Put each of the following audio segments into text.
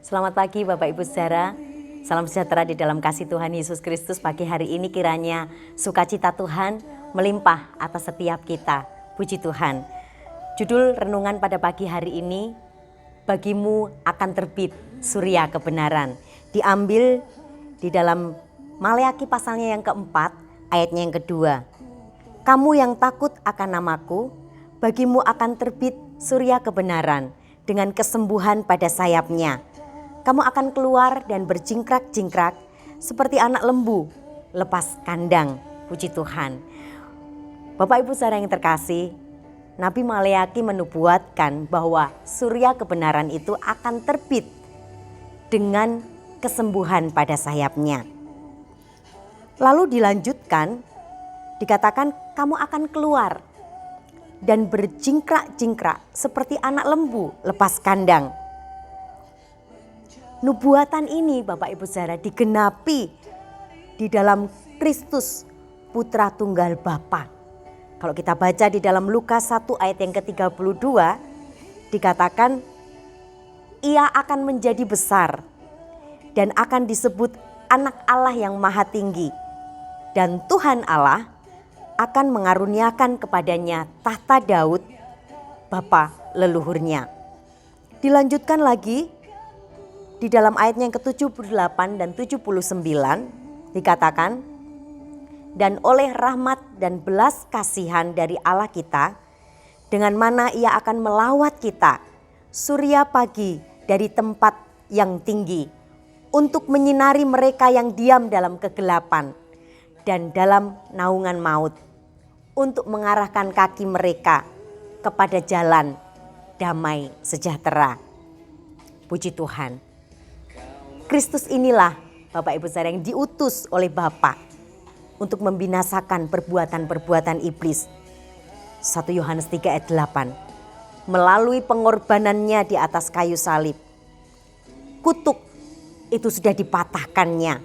Selamat pagi Bapak Ibu Saudara. Salam sejahtera di dalam kasih Tuhan Yesus Kristus. Pagi hari ini kiranya sukacita Tuhan melimpah atas setiap kita. Puji Tuhan. Judul renungan pada pagi hari ini, bagimu akan terbit surya kebenaran. Diambil di dalam Maleakhi pasalnya yang keempat, ayatnya yang kedua. Kamu yang takut akan namaku, bagimu akan terbit surya kebenaran dengan kesembuhan pada sayapnya. Kamu akan keluar dan berjingkrak-jingkrak seperti anak lembu lepas kandang. Puji Tuhan. Bapak Ibu Saudara yang terkasih, Nabi Maleakhi menubuatkan bahwa surya kebenaran itu akan terbit dengan kesembuhan pada sayapnya. Lalu dilanjutkan, dikatakan kamu akan keluar dan berjingkrak-jingkrak seperti anak lembu lepas kandang. Nubuatan ini Bapak Ibu Saudara digenapi di dalam Kristus Putra Tunggal Bapa. Kalau kita baca di dalam Lukas 1 ayat yang ke-32 dikatakan ia akan menjadi besar dan akan disebut anak Allah yang maha tinggi. Dan Tuhan Allah akan mengaruniakan kepadanya tahta Daud bapa leluhurnya. Dilanjutkan lagi di dalam ayatnya yang ke-78 dan 79 dikatakan, dan oleh rahmat dan belas kasihan dari Allah kita, dengan mana ia akan melawat kita, surya pagi dari tempat yang tinggi, untuk menyinari mereka yang diam dalam kegelapan dan dalam naungan maut, untuk mengarahkan kaki mereka kepada jalan damai sejahtera. Puji Tuhan. Kristus inilah Bapak Ibu Saudara yang diutus oleh Bapa untuk membinasakan perbuatan-perbuatan iblis. 1 Yohanes 3 ayat 8. Melalui pengorbanannya di atas kayu salib, kutuk itu sudah dipatahkannya.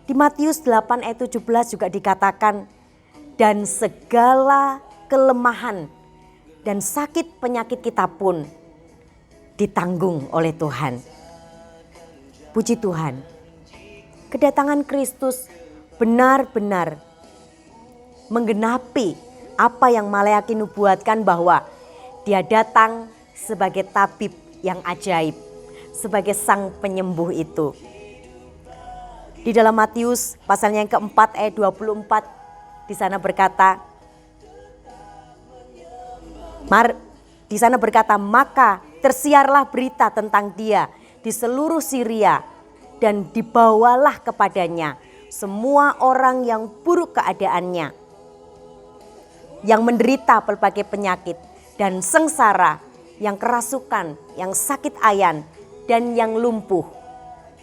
Di Matius 8 ayat 17 juga dikatakan, dan segala kelemahan dan sakit penyakit kita pun ditanggung oleh Tuhan. Puji Tuhan, kedatangan Kristus benar-benar menggenapi apa yang Maleakhi nubuatkan bahwa dia datang sebagai tabib yang ajaib, sebagai sang penyembuh itu. Di dalam Matius pasalnya yang keempat ayat 24 di sana berkata, maka tersiarlah berita tentang dia di seluruh Syria dan dibawalah kepadanya semua orang yang buruk keadaannya, yang menderita berbagai penyakit dan sengsara, yang kerasukan, yang sakit ayan dan yang lumpuh.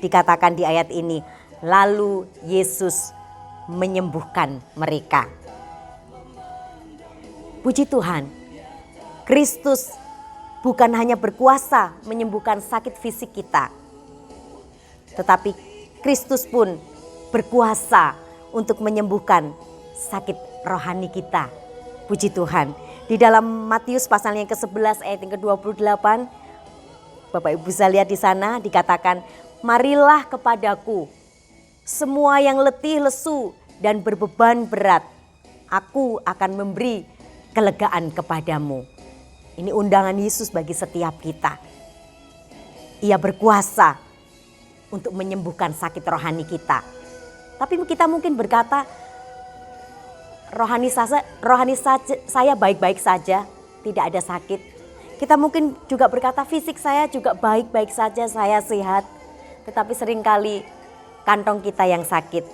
Dikatakan di ayat ini, lalu Yesus menyembuhkan mereka. Puji Tuhan, Kristus bukan hanya berkuasa menyembuhkan sakit fisik kita, tetapi Kristus pun berkuasa untuk menyembuhkan sakit rohani kita. Puji Tuhan. Di dalam Matius pasal yang ke-11 ayat yang ke-28, Bapak Ibu bisa lihat di sana dikatakan, marilah kepadaku semua yang letih lesu dan berbeban berat, aku akan memberi kelegaan kepadamu. Ini undangan Yesus bagi setiap kita. Ia berkuasa untuk menyembuhkan sakit rohani kita. Tapi kita mungkin berkata, rohani saya baik-baik saja, tidak ada sakit. Kita mungkin juga berkata fisik saya juga baik-baik saja, saya sehat. Tetapi seringkali kantong kita yang sakit.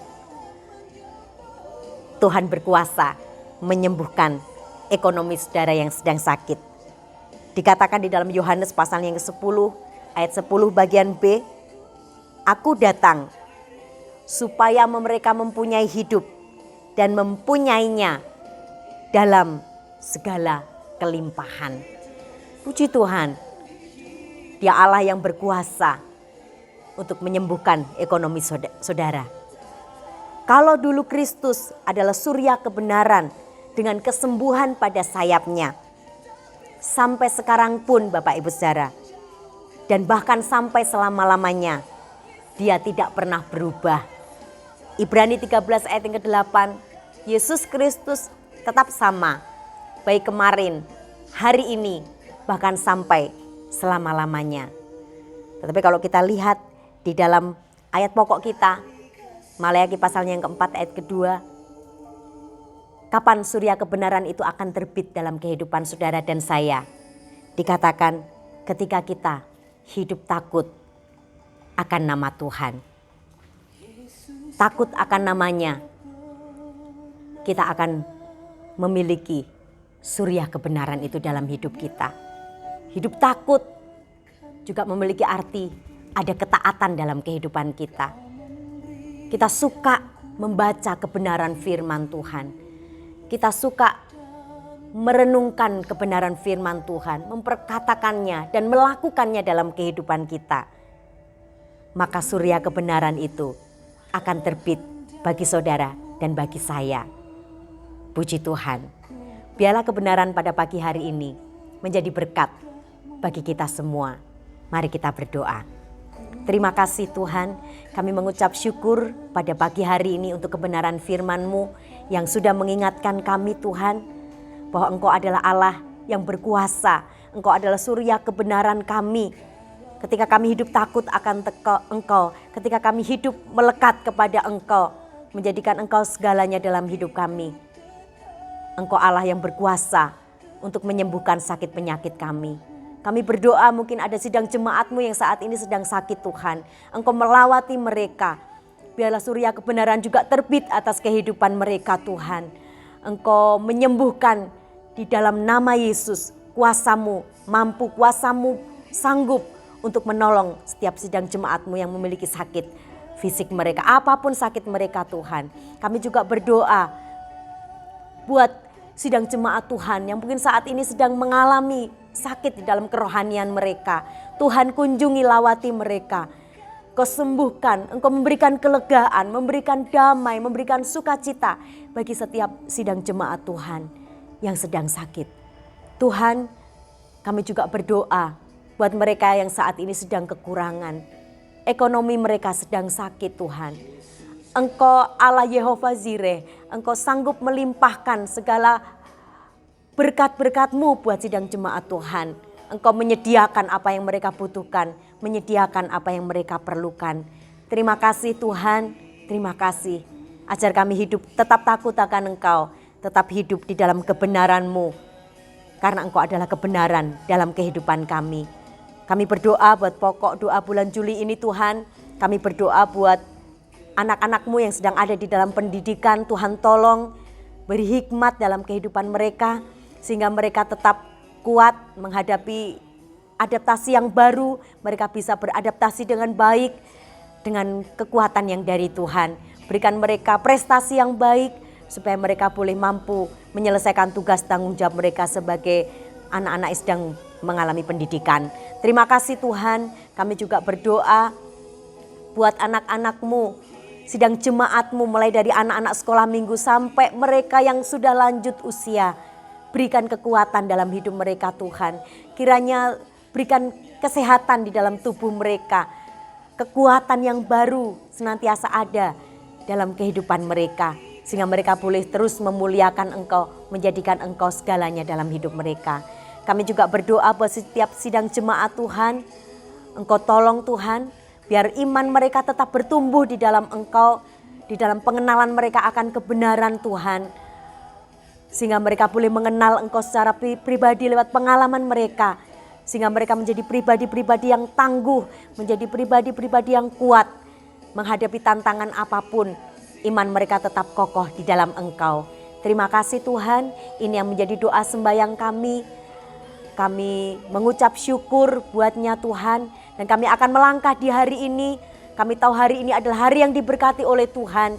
Tuhan berkuasa menyembuhkan ekonomi saudara yang sedang sakit. Dikatakan di dalam Yohanes pasal yang ke-10 ayat 10 bagian B, aku datang supaya mereka mempunyai hidup dan mempunyainya dalam segala kelimpahan. Puji Tuhan, Dia Allah yang berkuasa untuk menyembuhkan ekonomi saudara. Kalau dulu Kristus adalah surya kebenaran dengan kesembuhan pada sayapnya, sampai sekarang pun Bapak Ibu Saudara, dan bahkan sampai selama-lamanya. Dia tidak pernah berubah. Ibrani 13 ayat yang ke-8, Yesus Kristus tetap sama, baik kemarin, hari ini, bahkan sampai selama-lamanya. Tetapi kalau kita lihat di dalam ayat pokok kita, Maleakhi pasalnya yang keempat ayat kedua, kapan surya kebenaran itu akan terbit dalam kehidupan saudara dan saya? Dikatakan ketika kita hidup takut akan nama Tuhan. Takut akan namanya, kita akan memiliki surya kebenaran itu dalam hidup kita. Hidup takut juga memiliki arti ada ketaatan dalam kehidupan kita. Kita suka membaca kebenaran firman Tuhan. Kita suka merenungkan kebenaran firman Tuhan, memperkatakannya dan melakukannya dalam kehidupan kita. Maka surya kebenaran itu akan terbit bagi saudara dan bagi saya. Puji Tuhan. Biarlah kebenaran pada pagi hari ini menjadi berkat bagi kita semua. Mari kita berdoa. Terima kasih Tuhan, kami mengucap syukur pada pagi hari ini untuk kebenaran firman-Mu yang sudah mengingatkan kami Tuhan, bahwa Engkau adalah Allah yang berkuasa, Engkau adalah surya kebenaran kami. Ketika kami hidup takut akan Engkau, ketika kami hidup melekat kepada Engkau, menjadikan Engkau segalanya dalam hidup kami. Engkau Allah yang berkuasa untuk menyembuhkan sakit penyakit kami. Kami berdoa, mungkin ada sidang jemaat-Mu yang saat ini sedang sakit Tuhan. Engkau melawati mereka. Biarlah surya kebenaran juga terbit atas kehidupan mereka Tuhan. Engkau menyembuhkan di dalam nama Yesus. Kuasa-Mu mampu, Kuasa-Mu sanggup untuk menolong setiap sidang jemaat-Mu yang memiliki sakit fisik mereka. Apapun sakit mereka Tuhan. Kami juga berdoa buat sidang jemaat Tuhan yang mungkin saat ini sedang mengalami sakit di dalam kerohanian mereka. Tuhan kunjungi, lawati mereka. Kau sembuhkan, Engkau memberikan kelegaan, memberikan damai, memberikan sukacita bagi setiap sidang jemaat Tuhan yang sedang sakit. Tuhan, kami juga berdoa buat mereka yang saat ini sedang kekurangan. Ekonomi mereka sedang sakit Tuhan. Engkau Allah Yehova Jireh, Engkau sanggup melimpahkan segala berkat-berkat-Mu buat sidang jemaat Tuhan. Engkau menyediakan apa yang mereka butuhkan, menyediakan apa yang mereka perlukan. Terima kasih Tuhan, terima kasih. Ajar kami hidup tetap takut akan Engkau, tetap hidup di dalam kebenaran-Mu. Karena Engkau adalah kebenaran dalam kehidupan kami. Kami berdoa buat pokok doa bulan Juli ini Tuhan. Kami berdoa buat anak-anak-Mu yang sedang ada di dalam pendidikan. Tuhan tolong beri hikmat dalam kehidupan mereka, sehingga mereka tetap kuat menghadapi adaptasi yang baru. Mereka bisa beradaptasi dengan baik, dengan kekuatan yang dari Tuhan. Berikan mereka prestasi yang baik, supaya mereka boleh mampu menyelesaikan tugas tanggung jawab mereka sebagai anak-anak yang sedang mengalami pendidikan. Terima kasih Tuhan, kami juga berdoa buat anak-anak-Mu, sidang jemaat-Mu, mulai dari anak-anak sekolah minggu sampai mereka yang sudah lanjut usia. Berikan kekuatan dalam hidup mereka Tuhan. Kiranya berikan kesehatan di dalam tubuh mereka. Kekuatan yang baru senantiasa ada dalam kehidupan mereka. Sehingga mereka boleh terus memuliakan Engkau, menjadikan Engkau segalanya dalam hidup mereka. Kami juga berdoa buat setiap sidang jemaat Tuhan. Engkau tolong Tuhan, biar iman mereka tetap bertumbuh di dalam Engkau. Di dalam pengenalan mereka akan kebenaran Tuhan. Sehingga mereka boleh mengenal Engkau secara pribadi lewat pengalaman mereka. Sehingga mereka menjadi pribadi-pribadi yang tangguh, menjadi pribadi-pribadi yang kuat. Menghadapi tantangan apapun, iman mereka tetap kokoh di dalam Engkau. Terima kasih Tuhan, ini yang menjadi doa sembahyang kami. Kami mengucap syukur buatnya Tuhan, dan kami akan melangkah di hari ini. Kami tahu hari ini adalah hari yang diberkati oleh Tuhan.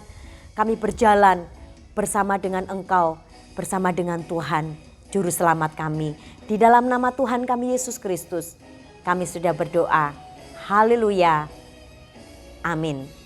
Kami berjalan bersama dengan Engkau, bersama dengan Tuhan, Juru Selamat kami. Di dalam nama Tuhan kami Yesus Kristus, kami sudah berdoa. Haleluya. Amin.